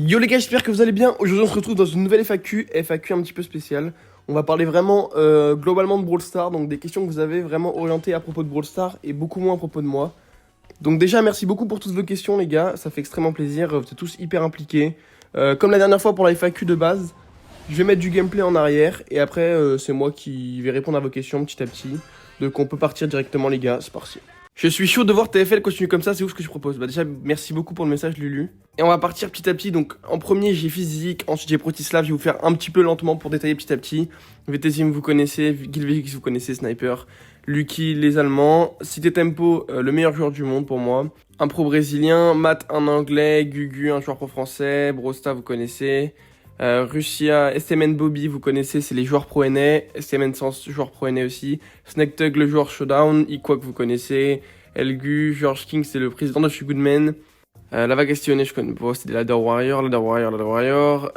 Yo les gars, j'espère que vous allez bien. Aujourd'hui on se retrouve dans une nouvelle FAQ un petit peu spéciale. On va parler vraiment globalement de Brawl Stars, donc des questions que vous avez vraiment orientées à propos de Brawl Stars et beaucoup moins à propos de moi. Donc déjà merci beaucoup pour toutes vos questions les gars, ça fait extrêmement plaisir, vous êtes tous hyper impliqués. Comme la dernière fois pour la FAQ de base, je vais mettre du gameplay en arrière et après c'est moi qui vais répondre à vos questions petit à petit. Donc on peut partir directement les gars, c'est parti. Je suis chaud de voir TFL continuer comme ça, c'est ouf ce que je propose. Bah déjà, merci beaucoup pour le message Lulu. Et on va partir petit à petit, donc en premier j'ai Physique, ensuite j'ai Protislav, je vais vous faire un petit peu lentement pour détailler petit à petit. VTZim vous connaissez, Gilvix vous connaissez, Sniper, Lucky les Allemands, Cité Tempo, le meilleur joueur du monde pour moi. Un pro brésilien, Matt un anglais, Gugu un joueur pro français, Brosta vous connaissez. Russia, STMN Bobby, vous connaissez, c'est les joueurs pro NA. STMN Sans, joueur pro NA aussi. Snake le joueur Showdown. Iquak, vous connaissez. Elgu, George King, c'est le président de Goodman. Lava Questionné, je connais pas, c'est des Ladder Warrior.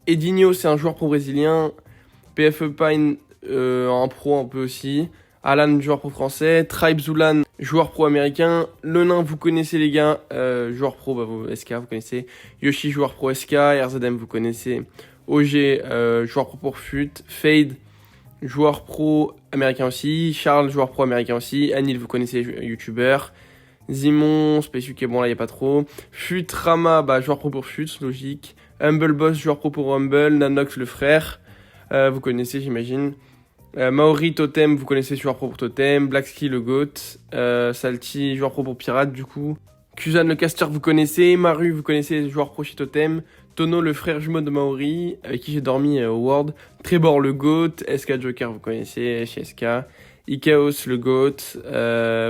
Edinho, c'est un joueur pro brésilien. PFE Pine, un pro un peu aussi. Alan, joueur pro français. Tribe Zulan, joueur pro américain. Le nain, vous connaissez les gars. Joueur pro, bah, SK, vous connaissez. Yoshi, joueur pro SK. RZM, vous connaissez. OG, joueur pro pour FUT. Fade, joueur pro américain aussi. Charles, joueur pro américain aussi. Anil, vous connaissez, youtubeur. Zimon, Space UK, bon là, il a pas trop. FUT, Rama, bah, joueur pro pour FUT, logique. Humble Boss, joueur pro pour Humble. Nanox, le frère. Vous connaissez, j'imagine. Maori Totem, vous connaissez joueur pro pour Totem. Blacksky le GOAT. Salty, joueur pro pour Pirate du coup. Kuzan le caster, vous connaissez. Maru, vous connaissez, joueur pro chez Totem. Tono, le frère jumeau de Maori, avec qui j'ai dormi au World. Trevor le GOAT. SK Joker, vous connaissez chez SK. Ikaos le GOAT.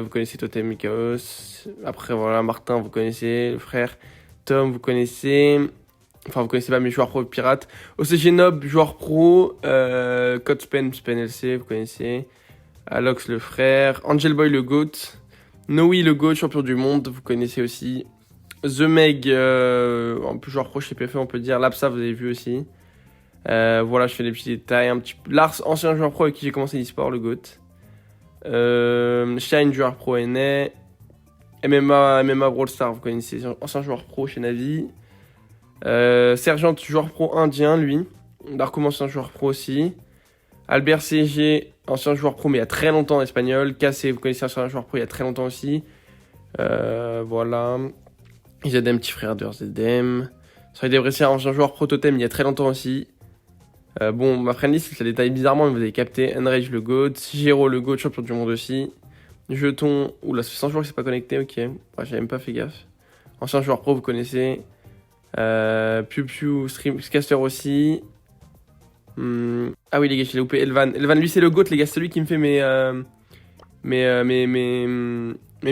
Vous connaissez Totem Ikaos. Après voilà, Martin, vous connaissez, le frère. Tom, vous connaissez. Enfin, vous connaissez pas mes joueurs pro pirates. OCG Nob, joueur pro. Code Spen LC, vous connaissez. Alox, le frère. Angel Boy, le GOAT. Noe, le GOAT, champion du monde, vous connaissez aussi. The Meg, un peu joueur pro chez PFE, on peut dire. Lapsa, vous avez vu aussi. Voilà, je fais des petits détails. Un petit peu. Lars, ancien joueur pro avec qui j'ai commencé l'e-sport, le GOAT. Shine, joueur pro NA. MMA Brawl Stars, vous connaissez. Ancien joueur pro chez Navi. Sergent, joueur pro indien, lui. Darko, ancien joueur pro aussi. Albert CG, ancien joueur pro, mais il y a très longtemps en espagnol. Cassé, vous connaissez, ancien joueur pro, il y a très longtemps aussi. Voilà. Izadem, petit frère de RZDM. Soyez Débrécier, ancien joueur pro Totem, il y a très longtemps aussi. Bon, ma friendlist, ça détaille bizarrement, mais vous avez capté. Enrage, le GOAT. Giro, le GOAT, champion du monde aussi. Jeton, oula, ça fait 100 jours que c'est pas connecté, ok. Ouais, j'avais même pas fait gaffe. Ancien joueur pro, vous connaissez. Piu Streamcaster aussi. Ah oui les gars, je l'ai loupé. Elvan, lui c'est le GOAT les gars, c'est lui qui me fait mes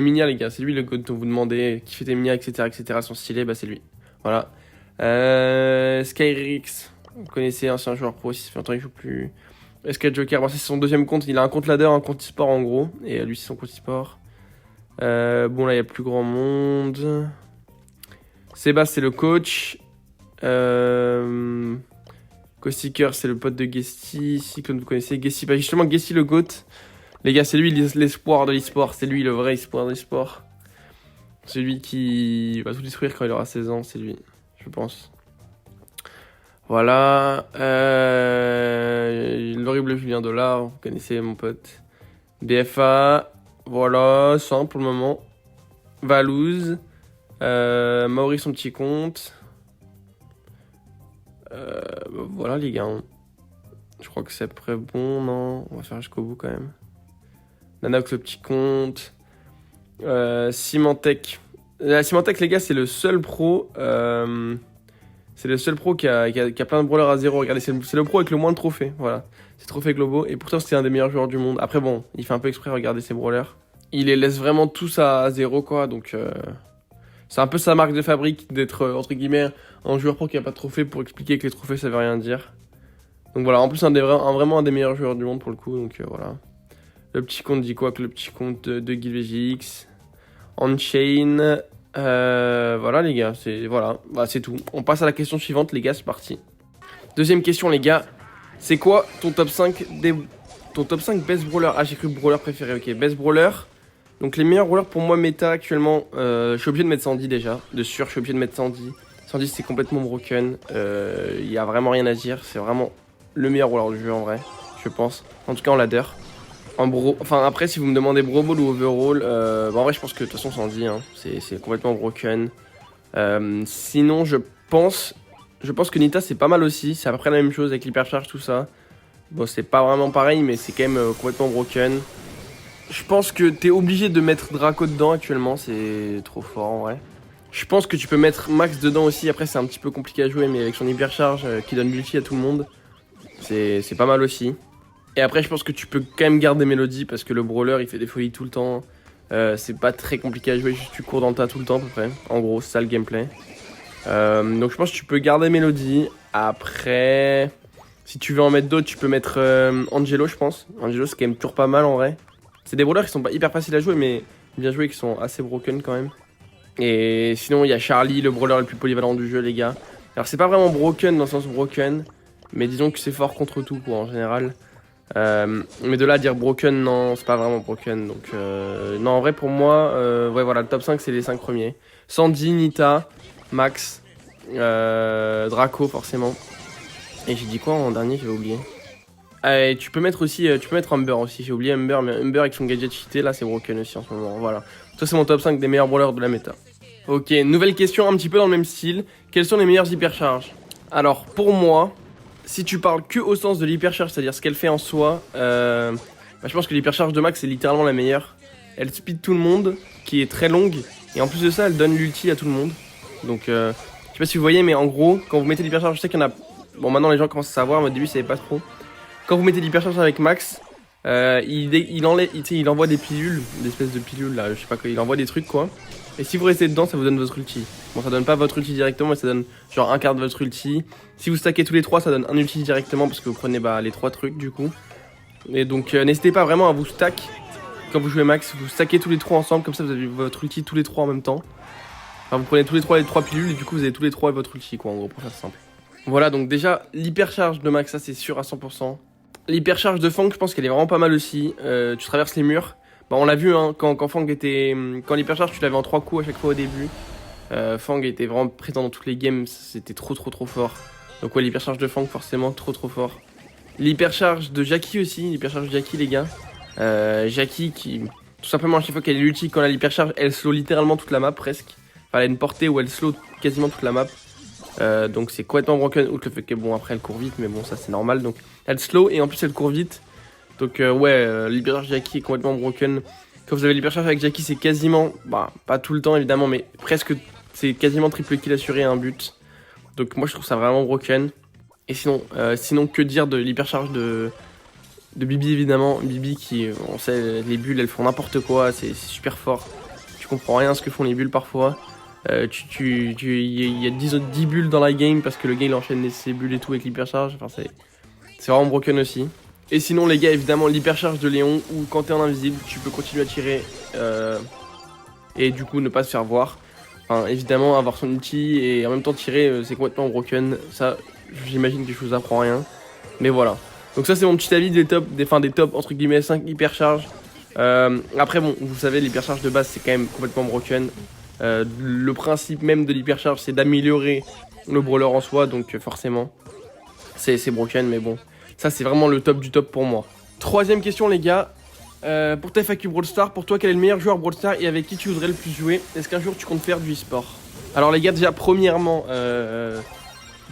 minia les gars, c'est lui le GOAT dont vous demandez, qui fait tes minia etc sont stylés, bah c'est lui. Voilà. Skyrix, vous connaissez, ancien joueur pro aussi, ça fait longtemps qu'il joue plus. SK Joker, bon, c'est son deuxième compte, il a un compte ladder, un compte e-sport en gros, et lui c'est son compte e-sport. Bon là il y a plus grand monde. Sébastien, c'est le coach. Costicker, c'est le pote de Guesty. Cyclone, vous connaissez. Guesty, bah justement, Guesty le GOAT. Les gars, c'est lui l'espoir de l'e-sport. C'est lui le vrai espoir de l'e-sport. C'est lui qui va tout détruire quand il aura 16 ans. C'est lui, je pense. Voilà. L'horrible Julien Dollar. Vous connaissez mon pote. BFA. Voilà, simple pour le moment. Valouz. Maurice, son petit compte. Voilà les gars. Je crois que c'est à peu près bon, non? On va faire jusqu'au bout quand même. Nanox, le petit compte. Symantec. Symantec les gars, c'est le seul pro. C'est le seul pro qui a plein de brawlers à 0. Regardez, c'est le pro avec le moins de trophées. Voilà. C'est trophées globaux. Et pourtant, c'est un des meilleurs joueurs du monde. Après, bon, il fait un peu exprès, regardez ses brawlers. Il les laisse vraiment tous à 0, quoi. Donc, c'est un peu sa marque de fabrique d'être, entre guillemets, un joueur pro qui a pas de trophée pour expliquer que les trophées ça veut rien dire. Donc voilà, en plus vraiment un des meilleurs joueurs du monde pour le coup, donc voilà. Le petit compte dit quoi que le petit compte de GilVGX. Onchain. Voilà les gars, c'est tout. On passe à la question suivante les gars, c'est parti. Deuxième question les gars. C'est quoi ton top 5 best brawler? Ah j'ai cru brawler préféré, ok. Best brawler. Donc les meilleurs brawlers pour moi méta actuellement, je suis obligé de mettre Sandy déjà. De sûr, je suis obligé de mettre Sandy. 110 c'est complètement broken. Il y a vraiment rien à dire. C'est vraiment le meilleur roller du jeu en vrai, je pense. En tout cas en ladder. Enfin après si vous me demandez Bro Ball ou Overall, en vrai je pense que de toute façon 110 hein, c'est complètement broken. Sinon je pense que Nita c'est pas mal aussi. C'est à peu près la même chose avec l'hypercharge tout ça. Bon c'est pas vraiment pareil mais c'est quand même complètement broken. Je pense que t'es obligé de mettre Draco dedans actuellement, c'est trop fort en vrai. Je pense que tu peux mettre Max dedans aussi, après c'est un petit peu compliqué à jouer mais avec son hypercharge qui donne l'ulti à tout le monde, c'est pas mal aussi. Et après je pense que tu peux quand même garder Mélodie parce que le brawler il fait des folies tout le temps. C'est pas très compliqué à jouer, juste tu cours dans le tas tout le temps à peu près. En gros c'est ça le gameplay. Donc je pense que tu peux garder Mélodie. Après si tu veux en mettre d'autres tu peux mettre Angelo je pense. Angelo c'est quand même toujours pas mal en vrai. C'est des brawlers qui sont pas hyper faciles à jouer mais bien joués qui sont assez broken quand même. Et sinon il y a Charlie, le brawler le plus polyvalent du jeu les gars. Alors c'est pas vraiment broken dans le sens broken, mais disons que c'est fort contre tout quoi en général. Mais de là à dire broken, non c'est pas vraiment broken. Donc non en vrai pour moi, ouais voilà le top 5 c'est les 5 premiers. Sandy, Nita, Max, Draco forcément. Et j'ai dit quoi en dernier, j'avais oublié. Et tu peux mettre aussi, tu peux mettre Humber aussi, j'ai oublié Humber, mais Humber avec son gadget cheaté là c'est broken aussi en ce moment, voilà. Ça c'est mon top 5 des meilleurs brawlers de la méta. Ok, nouvelle question un petit peu dans le même style. Quelles sont les meilleures hypercharges? Alors pour moi, si tu parles que au sens de l'hypercharge, c'est-à-dire ce qu'elle fait en soi, je pense que l'hypercharge de Max c'est littéralement la meilleure. Elle speed tout le monde, qui est très longue, et en plus de ça elle donne l'ulti à tout le monde. Donc je sais pas si vous voyez, mais en gros, quand vous mettez l'hypercharge, je sais qu'il y en a... Bon maintenant les gens commencent à savoir, mais au début ça savait pas trop. Quand vous mettez l'hypercharge avec Max, il envoie des pilules, des espèces de pilules là, je sais pas quoi, il envoie des trucs quoi. Et si vous restez dedans, ça vous donne votre ulti. Bon, ça donne pas votre ulti directement, mais ça donne genre un quart de votre ulti. Si vous stackez tous les trois, ça donne un ulti directement parce que vous prenez les trois trucs du coup. Et donc n'hésitez pas vraiment à vous stack quand vous jouez Max, vous stackez tous les trois ensemble, comme ça vous avez votre ulti tous les trois en même temps. Enfin, vous prenez tous les trois pilules et du coup vous avez tous les trois votre ulti quoi, en gros, pour faire simple. Voilà, donc déjà l'hypercharge de Max, ça c'est sûr à 100%. L'hypercharge de Fang, je pense qu'elle est vraiment pas mal aussi. Tu traverses les murs. Bah, on l'a vu hein, quand Fang était. Quand l'hypercharge, tu l'avais en 3 coups à chaque fois au début. Fang était vraiment présent dans toutes les games. C'était trop fort. Donc, ouais, l'hypercharge de Fang, forcément, trop fort. L'hypercharge de Jackie aussi. L'hypercharge de Jackie, les gars. Jackie qui. Tout simplement, à chaque fois qu'elle est ulti, quand elle a l'hypercharge, elle slow littéralement toute la map presque. Enfin, elle a une portée où elle slow quasiment toute la map. Donc c'est complètement broken, outre le fait que bon après elle court vite mais bon ça c'est normal, donc elle slow et en plus elle court vite, donc l'hypercharge Jackie est complètement broken. Quand vous avez l'hypercharge avec Jackie c'est quasiment, pas tout le temps évidemment mais presque, c'est quasiment triple kill assuré à un but, donc moi je trouve ça vraiment broken. Et sinon que dire de l'hypercharge de Bibi évidemment, Bibi qui on sait les bulles elles font n'importe quoi, c'est super fort, tu comprends rien à ce que font les bulles parfois. Il y a 10 bulles dans la game parce que le gars il enchaîne ses bulles et tout avec l'hypercharge. Enfin, c'est vraiment broken aussi. Et sinon, les gars, évidemment, l'hypercharge de Léon où quand t'es en invisible, tu peux continuer à tirer et du coup ne pas se faire voir. Enfin, évidemment, avoir son ulti et en même temps tirer, c'est complètement broken. Ça, j'imagine que je vous apprends rien. Mais voilà. Donc, ça, c'est mon petit avis des tops entre guillemets 5 hypercharges. Après, bon, vous savez, l'hypercharge de base c'est quand même complètement broken. Le principe même de l'hypercharge c'est d'améliorer le brawler en soi, donc forcément c'est broken, mais bon ça c'est vraiment le top du top pour moi. Troisième question les gars, pour ta FAQ Brawl Stars, pour toi quel est le meilleur joueur Brawl Stars et avec qui tu voudrais le plus jouer? Est-ce qu'un jour tu comptes faire du e-sport? Alors les gars, déjà premièrement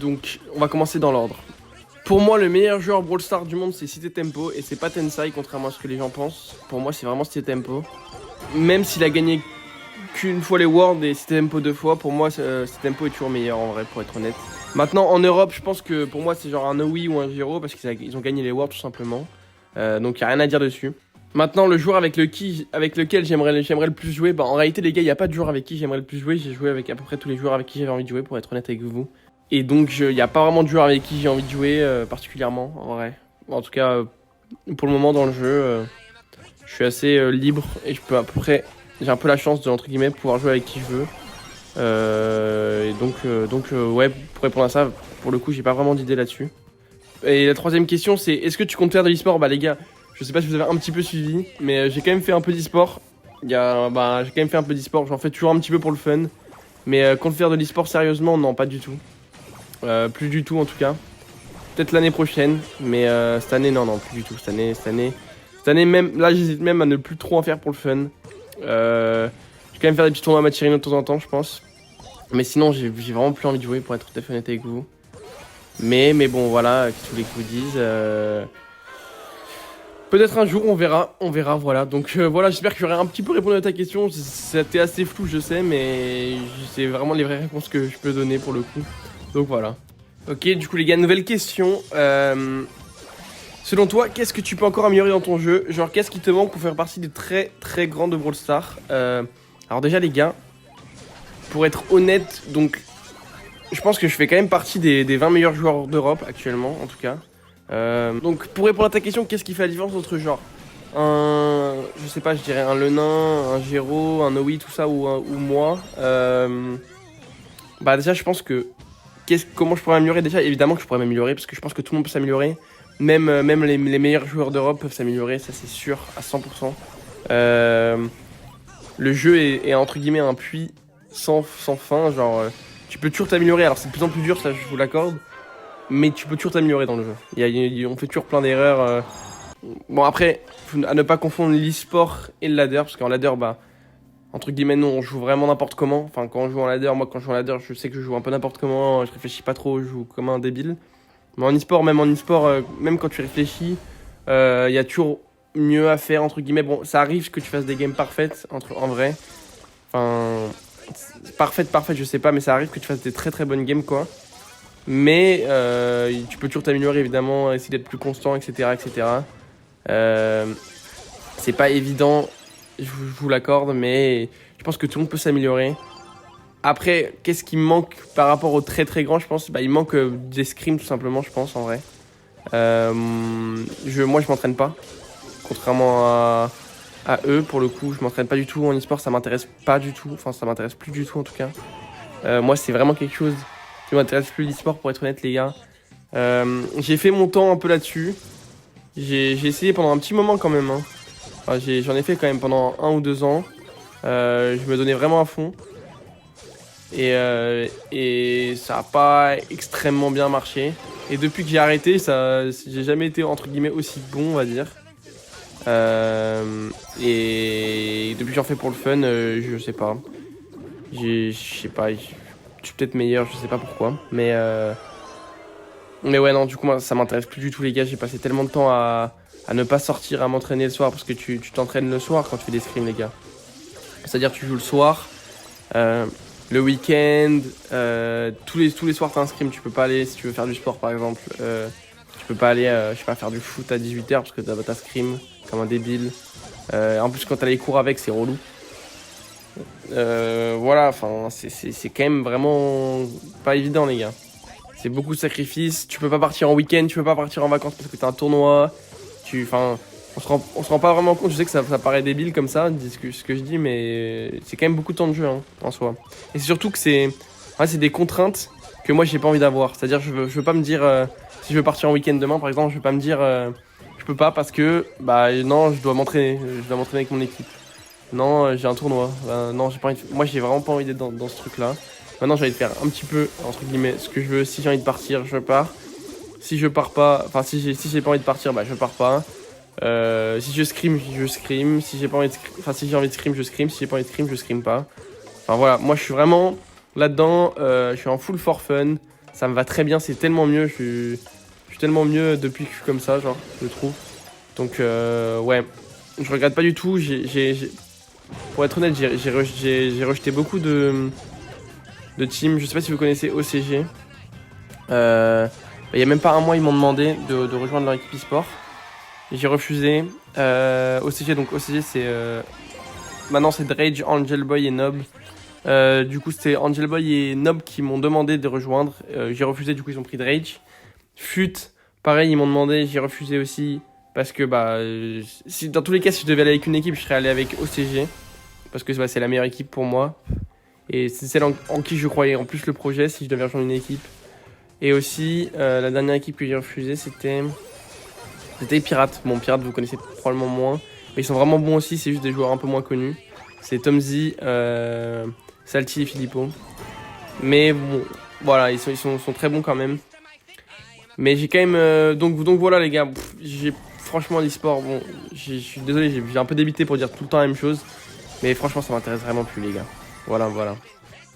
donc on va commencer dans l'ordre. Pour moi le meilleur joueur Brawl Stars du monde c'est Cité Tempo, et c'est pas Tensai contrairement à ce que les gens pensent. Pour moi c'est vraiment Cité Tempo, même s'il a gagné qu'une fois les Worlds et Cité Tempo 2 fois, pour moi Cité Tempo est toujours meilleur en vrai, pour être honnête. Maintenant en Europe je pense que pour moi c'est genre un Nowi ou un Giro parce qu'ils ont gagné les Worlds tout simplement, donc il n'y a rien à dire dessus. Maintenant le joueur avec lequel j'aimerais le plus jouer, en réalité les gars il n'y a pas de joueur avec qui j'aimerais le plus jouer, j'ai joué avec à peu près tous les joueurs avec qui j'avais envie de jouer, pour être honnête avec vous. Et donc il n'y a pas vraiment de joueur avec qui j'ai envie de jouer particulièrement en vrai. En tout cas pour le moment dans le jeu je suis assez libre et je peux à peu près, j'ai un peu la chance de entre guillemets pouvoir jouer avec qui je veux. Et donc ouais, pour répondre à ça, pour le coup j'ai pas vraiment d'idée là-dessus. Et la troisième question c'est est-ce que tu comptes faire de l'e-sport? Bah les gars, je sais pas si vous avez un petit peu suivi, mais j'ai quand même fait un peu d'e-sport. J'ai quand même fait un peu d'e-sport, j'en fais toujours un petit peu pour le fun. Mais compte faire de l'e-sport sérieusement, non, pas du tout. Plus du tout en tout cas. Peut-être l'année prochaine, mais cette année, non, plus du tout. Cette année même, là, j'hésite même à ne plus trop en faire pour le fun. Je vais quand même faire des petits tournois à Matcherino de temps en temps, je pense. Mais sinon, j'ai vraiment plus envie de jouer, pour être tout à fait honnête avec vous. Mais bon, voilà, qu'est-ce que vous voulez que je vous dise peut-être un jour, on verra, voilà. Donc voilà, j'espère que j'aurai un petit peu répondu à ta question. C'était assez flou, je sais, mais c'est vraiment les vraies réponses que je peux donner pour le coup. Donc voilà. Ok, du coup les gars, nouvelle question. Selon toi, qu'est-ce que tu peux encore améliorer dans ton jeu? Genre, qu'est-ce qui te manque pour faire partie des très très grands de Brawl Stars Alors déjà les gars, pour être honnête, donc je pense que je fais quand même partie des 20 meilleurs joueurs d'Europe actuellement, en tout cas. Donc pour répondre à ta question, qu'est-ce qui fait la différence entre genre je sais pas, je dirais un Lenain, un Géraud, un Owi, tout ça, ou moi Bah déjà je pense que comment je pourrais m'améliorer? Déjà évidemment que je pourrais m'améliorer parce que je pense que tout le monde peut s'améliorer. Même les meilleurs joueurs d'Europe peuvent s'améliorer, ça c'est sûr, à 100%. Le jeu est entre guillemets un puits sans fin, genre tu peux toujours t'améliorer, alors c'est de plus en plus dur, ça je vous l'accorde. Mais tu peux toujours t'améliorer dans le jeu. On fait toujours plein d'erreurs. Bon après, à ne pas confondre l'e-sport et le ladder, parce qu'en ladder, bah, entre guillemets, non, on joue vraiment n'importe comment. Enfin, quand on joue en ladder, moi quand je joue en ladder, je sais que je joue un peu n'importe comment, je réfléchis pas trop, je joue comme un débile. Mais en e-sport, même quand tu réfléchis, y a toujours mieux à faire, entre guillemets. Bon, ça arrive que tu fasses des games parfaites, en vrai. Enfin, parfaites, je sais pas, mais ça arrive que tu fasses des très très bonnes games, quoi. Mais tu peux toujours t'améliorer évidemment, essayer d'être plus constant, etc. C'est pas évident, je vous l'accorde, mais je pense que tout le monde peut s'améliorer. Après, qu'est-ce qui me manque par rapport aux très très grands, je pense il manque des scrims tout simplement, je pense, en vrai. Moi, je m'entraîne pas, contrairement à eux, pour le coup. Je m'entraîne pas du tout en e-sport, ça m'intéresse pas du tout. Enfin, ça m'intéresse plus du tout en tout cas. Moi, c'est vraiment quelque chose qui m'intéresse plus l'e-sport, pour être honnête les gars. J'ai fait mon temps un peu là-dessus. J'ai essayé pendant un petit moment quand même. Hein. Enfin, j'en ai fait quand même pendant 1 ou 2 ans. Je me donnais vraiment à fond. Et ça a pas extrêmement bien marché. Et depuis que j'ai arrêté, j'ai jamais été entre guillemets aussi bon, on va dire. Et depuis que j'en fais pour le fun, je sais pas. Je sais pas, je suis peut-être meilleur, je sais pas pourquoi. Mais ouais, non, du coup, moi, ça m'intéresse plus du tout, les gars. J'ai passé tellement de temps à ne pas sortir, à m'entraîner le soir. Parce que tu t'entraînes le soir quand tu fais des scrims, les gars. C'est-à-dire, tu joues le soir, le week-end, tous les soirs, t'as un scrim. Tu peux pas aller, si tu veux faire du sport, par exemple. Tu peux pas aller, je sais pas, faire du foot à 18h parce que t'as scrim comme un débile. En plus, quand t'as les cours avec, c'est relou. Voilà, enfin, c'est quand même vraiment pas évident, les gars. C'est beaucoup de sacrifices. Tu peux pas partir en week-end, tu peux pas partir en vacances parce que t'as un tournoi. On se rend pas vraiment compte. Je sais que ça paraît débile comme ça, ce que je dis, mais c'est quand même beaucoup de temps de jeu hein, en soi. Et c'est surtout que c'est des contraintes que moi j'ai pas envie d'avoir. C'est-à-dire, je veux pas me dire si je veux partir en week-end demain, par exemple, je veux pas me dire je peux pas parce que bah non, je dois m'entraîner avec mon équipe. Non, j'ai un tournoi. Non, j'ai pas envie moi j'ai vraiment pas envie d'être dans ce truc-là. Maintenant, j'ai envie de faire un petit peu, entre guillemets, ce que je veux. Si j'ai envie de partir, je pars. Si je pars pas, enfin, si j'ai pas envie de partir, bah, je pars pas. Si je scrim, je scrim. Si j'ai pas envie de si j'ai envie de scrim, je scrim. Si j'ai pas envie de scrim, je scrim pas. Enfin, voilà. Moi, je suis vraiment là-dedans. Je suis en full for fun. Ça me va très bien. C'est tellement mieux. Je suis tellement mieux depuis que je suis comme ça, genre, je trouve. Donc, ouais. Je regrette pas du tout. Pour être honnête, j'ai rejeté beaucoup de teams. Je sais pas si vous connaissez OCG. Il y a même pas un mois, ils m'ont demandé de rejoindre leur équipe e-sport. J'ai refusé. OCG, donc OCG, c'est maintenant c'est Drage, Angel Boy et Nob. Du coup, c'était Angel Boy et Nob qui m'ont demandé de rejoindre. J'ai refusé, du coup, ils ont pris Drage. Fut, pareil, ils m'ont demandé, j'ai refusé aussi. Parce que, dans tous les cas, si je devais aller avec une équipe, je serais allé avec OCG. Parce que c'est la meilleure équipe pour moi. Et c'est celle en qui je croyais en plus le projet, si je devais rejoindre une équipe. Et aussi, la dernière équipe que j'ai refusée, c'était Pirates. Bon, Pirates, vous connaissez probablement moins. Mais ils sont vraiment bons aussi, c'est juste des joueurs un peu moins connus. C'est Tomzy, Salty et Filippo. Mais bon, voilà, ils sont très bons quand même. Mais j'ai quand même... donc voilà les gars, j'ai franchement l'e-sport, bon, je suis désolé, j'ai un peu débité pour dire tout le temps la même chose. Mais franchement, ça m'intéresse vraiment plus les gars. Voilà.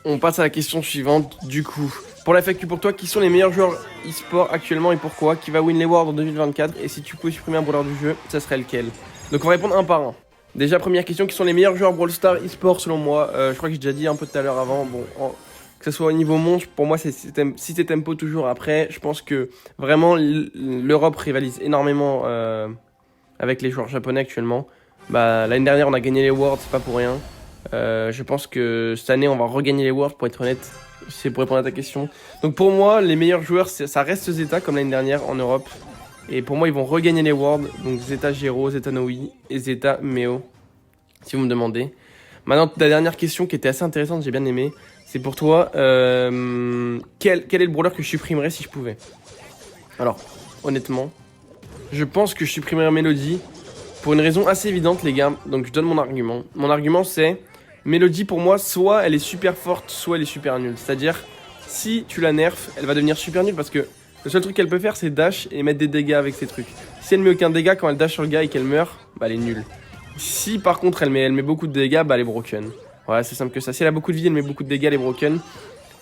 On passe à la question suivante, du coup. Pour la FAQ, pour toi, qui sont les meilleurs joueurs e-sport actuellement et pourquoi? Qui va win les Worlds en 2024? Et si tu pouvais supprimer un brawler du jeu, ça serait lequel? Donc on va répondre un par un. Déjà, première question, qui sont les meilleurs joueurs Brawl Stars e-sport selon moi? Je crois que j'ai déjà dit un peu tout à l'heure avant. Bon, que ce soit au niveau monde, pour moi, c'est Tempo toujours. Après, je pense que vraiment, l'Europe rivalise énormément avec les joueurs japonais actuellement. Bah, l'année dernière, on a gagné les Worlds, c'est pas pour rien. Je pense que cette année, on va regagner les Worlds, pour être honnête. C'est pour répondre à ta question. Donc pour moi, les meilleurs joueurs, ça reste Zeta, comme l'année dernière, en Europe. Et pour moi, ils vont regagner les Worlds. Donc Zeta Gero, Zeta Noi et Zeta Meo, si vous me demandez. Maintenant, la dernière question qui était assez intéressante, j'ai bien aimé. C'est pour toi, quel est le brawler que je supprimerais si je pouvais? Alors, honnêtement, je pense que je supprimerais Melody pour une raison assez évidente, les gars. Donc je donne mon argument. Mon argument, c'est Melody, pour moi, soit elle est super forte, soit elle est super nulle. C'est-à-dire, si tu la nerfs, elle va devenir super nulle parce que le seul truc qu'elle peut faire, c'est dash et mettre des dégâts avec ses trucs. Si elle met aucun dégât quand elle dash sur le gars et qu'elle meurt, bah elle est nulle. Si par contre elle met beaucoup de dégâts, bah elle est broken. Voilà, c'est simple que ça. Si elle a beaucoup de vie, elle met beaucoup de dégâts, elle est broken.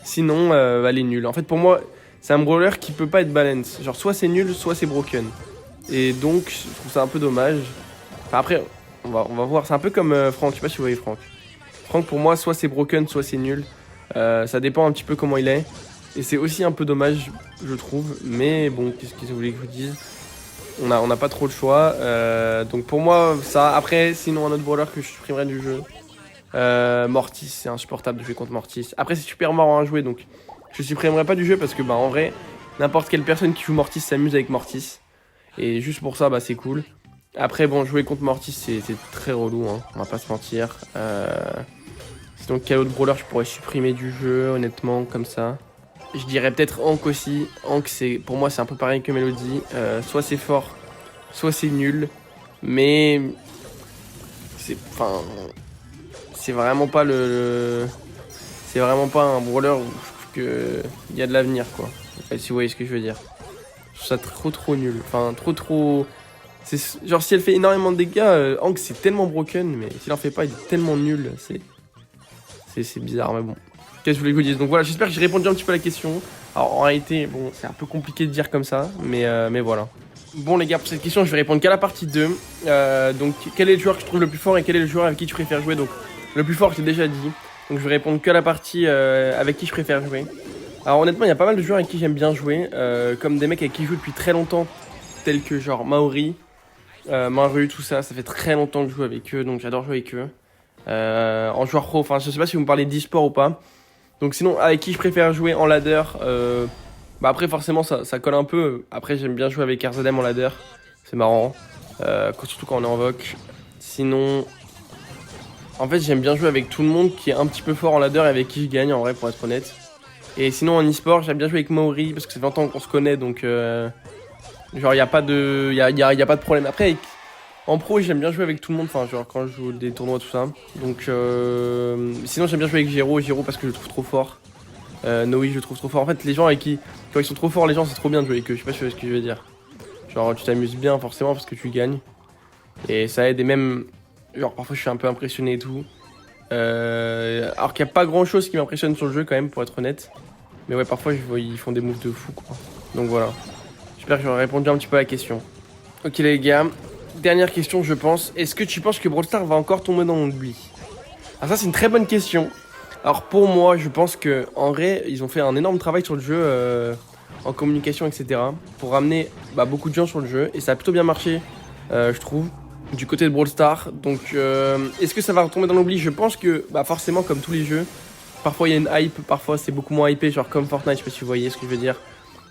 Sinon, elle est nulle. En fait, pour moi, c'est un brawler qui peut pas être balance. Genre, soit c'est nul, soit c'est broken. Et donc, je trouve ça un peu dommage. Enfin, après, on va voir. C'est un peu comme Franck. Je sais pas si vous voyez Franck. Franck, pour moi, soit c'est broken, soit c'est nul. Ça dépend un petit peu comment il est. Et c'est aussi un peu dommage, je trouve. Mais bon, qu'est-ce que vous voulez que je vous dise? On n'a pas trop le choix. Donc pour moi, ça. Après, sinon, un autre brawler que je supprimerais du jeu. Mortis, c'est insupportable de jouer contre Mortis. Après, c'est super marrant à jouer, donc je supprimerai pas du jeu parce que, bah, en vrai, n'importe quelle personne qui joue Mortis s'amuse avec Mortis. Et juste pour ça, bah, c'est cool. Après, bon, jouer contre Mortis, c'est très relou, hein, on va pas se mentir. Sinon, quel autre brawler je pourrais supprimer du jeu, honnêtement, comme ça? Je dirais peut-être Hank aussi. Hank, pour moi, c'est un peu pareil que Melody. Soit c'est fort, soit c'est nul. Mais c'est vraiment pas c'est vraiment pas un brawler où je trouve qu'il y a de l'avenir, quoi. Si vous voyez ce que je veux dire. Je trouve ça trop nul. Enfin, trop... Genre, si elle fait énormément de dégâts, Hank, c'est tellement broken, mais s'il en fait pas, il est tellement nul. C'est bizarre, mais bon. Qu'est-ce que je voulais que je vous dise? Donc voilà, j'espère que j'ai répondu un petit peu à la question. Alors, en réalité, bon, c'est un peu compliqué de dire comme ça, mais voilà. Bon les gars, pour cette question, je vais répondre qu'à la partie 2. Donc, quel est le joueur que je trouve le plus fort et quel est le joueur avec qui tu préfères jouer? Donc, le plus fort, j'ai déjà dit. Donc, je vais répondre que à la partie avec qui je préfère jouer. Alors, honnêtement, il y a pas mal de joueurs avec qui j'aime bien jouer. Comme des mecs avec qui je joue depuis très longtemps, tels que genre Maori, Maru, tout ça. Ça fait très longtemps que je joue avec eux, donc j'adore jouer avec eux. En joueur pro, enfin, je sais pas si vous me parlez d'e-sport ou pas. Donc, sinon, avec qui je préfère jouer en ladder bah après forcément ça colle un peu. Après j'aime bien jouer avec RZM en ladder. C'est marrant. Surtout quand on est en VOC. Sinon, en fait j'aime bien jouer avec tout le monde qui est un petit peu fort en ladder et avec qui je gagne en vrai, pour être honnête. Et sinon en e-sport j'aime bien jouer avec Maori parce que ça fait longtemps qu'on se connaît, donc genre y a pas de problème. Après en pro j'aime bien jouer avec tout le monde, enfin genre quand je joue des tournois tout ça. Donc sinon j'aime bien jouer avec Gero parce que je le trouve trop fort. Noi, je le trouve trop fort. En fait, les gens avec qui, quand ils sont trop forts, les gens, c'est trop bien de jouer avec eux. Je sais pas si vous voyez ce que je veux dire. Genre, tu t'amuses bien forcément parce que tu gagnes. Et ça aide. Et même, genre, parfois, je suis un peu impressionné et tout. Alors qu'il n'y a pas grand chose qui m'impressionne sur le jeu, quand même, pour être honnête. Mais ouais, parfois, je vois, ils font des moves de fou, quoi. Donc voilà. J'espère que j'aurai répondu un petit peu à la question. Ok, les gars. Dernière question, je pense. Est-ce que tu penses que Brawl Stars va encore tomber dans l'oubli? Alors, ça, c'est une très bonne question. Alors pour moi, je pense que en vrai, ils ont fait un énorme travail sur le jeu en communication, etc. pour ramener beaucoup de gens sur le jeu et ça a plutôt bien marché, je trouve, du côté de Brawl Stars. Donc, est-ce que ça va retomber dans l'oubli? Je pense que forcément, comme tous les jeux, parfois il y a une hype, parfois c'est beaucoup moins hypé, genre comme Fortnite. Je sais pas si vous voyez ce que je veux dire.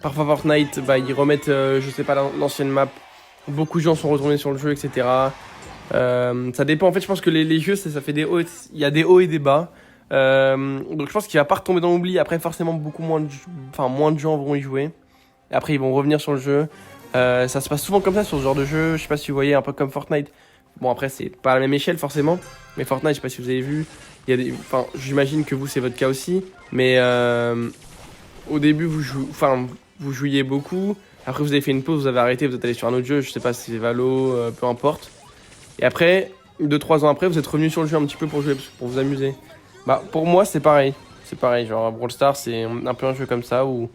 Parfois Fortnite, ils remettent, je sais pas, l'ancienne map. Beaucoup de gens sont retournés sur le jeu, etc. Ça dépend. En fait, je pense que les jeux, ça fait des hauts. Il y a des hauts et des bas. Donc je pense qu'il va pas retomber dans l'oubli. Après forcément moins de gens vont y jouer. Et après ils vont revenir sur le jeu. Ça se passe souvent comme ça sur ce genre de jeu. Je sais pas si vous voyez, un peu comme Fortnite. Bon après c'est pas à la même échelle forcément. Mais Fortnite, je sais pas si vous avez vu. Enfin, j'imagine que vous, c'est votre cas aussi. Mais au début, vous jouiez beaucoup. Après, vous avez fait une pause, vous avez arrêté, vous êtes allé sur un autre jeu. Je sais pas si c'est Valo, peu importe. Et après, 2-3 ans après, vous êtes revenu sur le jeu un petit peu pour jouer, pour vous amuser. Bah, pour moi, c'est pareil. C'est pareil. Genre, Brawl Stars, c'est un peu un jeu comme ça où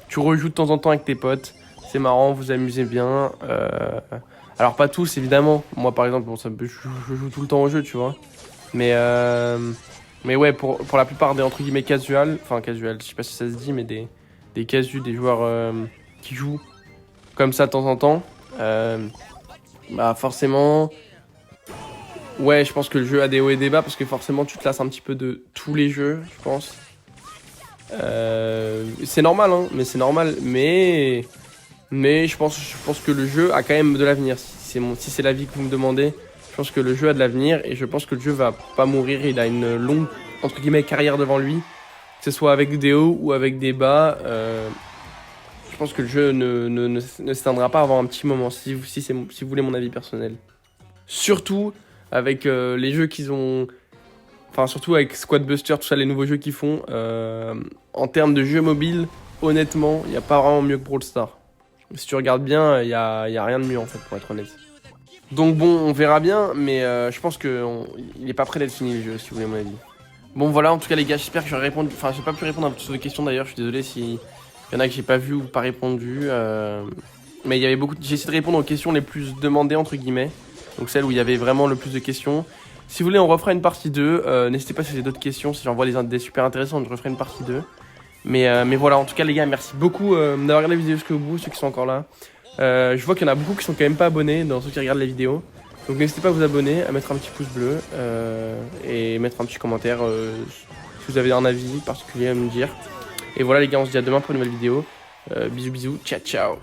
tu rejoues de temps en temps avec tes potes. C'est marrant, vous amusez bien. Alors, pas tous, évidemment. Moi, par exemple, bon, je joue tout le temps au jeu, tu vois. Mais, mais ouais, pour la plupart des entre guillemets casual, enfin casual, je sais pas si ça se dit, mais des casus, des joueurs qui jouent comme ça de temps en temps, bah forcément, ouais, je pense que le jeu a des hauts et des bas parce que forcément tu te lasses un petit peu de tous les jeux, je pense. C'est normal, hein, mais c'est normal, mais je pense que le jeu a quand même de l'avenir. Si c'est l'avis que vous me demandez, je pense que le jeu a de l'avenir et je pense que le jeu va pas mourir. Il a une longue entre guillemets carrière devant lui, que ce soit avec des hauts ou avec des bas. Je pense que le jeu ne s'éteindra pas avant un petit moment, si vous voulez mon avis personnel. Surtout avec les jeux qu'ils ont. Enfin, surtout avec Squad Buster, tout ça, les nouveaux jeux qu'ils font. En termes de jeux mobiles, honnêtement, il n'y a pas vraiment mieux que Brawl Stars. Si tu regardes bien, il y a rien de mieux en fait, pour être honnête. Donc bon, on verra bien, mais je pense qu'il n'est pas prêt d'être fini le jeu, si vous voulez mon avis. Bon voilà, en tout cas les gars, j'espère que j'aurai répondu. Enfin, j'ai pas pu répondre à toutes vos questions d'ailleurs, je suis désolé si il y en a que j'ai pas vu ou pas répondu. Mais il y avait beaucoup. J'ai essayé de répondre aux questions les plus demandées entre guillemets. Donc celles où il y avait vraiment le plus de questions. Si vous voulez, on refera une partie 2. N'hésitez pas si vous avez d'autres questions, si j'en vois des super intéressantes, je referai une partie 2. Mais voilà, en tout cas les gars, merci beaucoup d'avoir regardé la vidéo jusqu'au bout, ceux qui sont encore là. Je vois qu'il y en a beaucoup qui sont quand même pas abonnés dans ceux qui regardent les vidéos. Donc n'hésitez pas à vous abonner, à mettre un petit pouce bleu et mettre un petit commentaire si vous avez un avis particulier à me dire. Et voilà les gars, on se dit à demain pour une nouvelle vidéo. Bisous bisous, ciao ciao.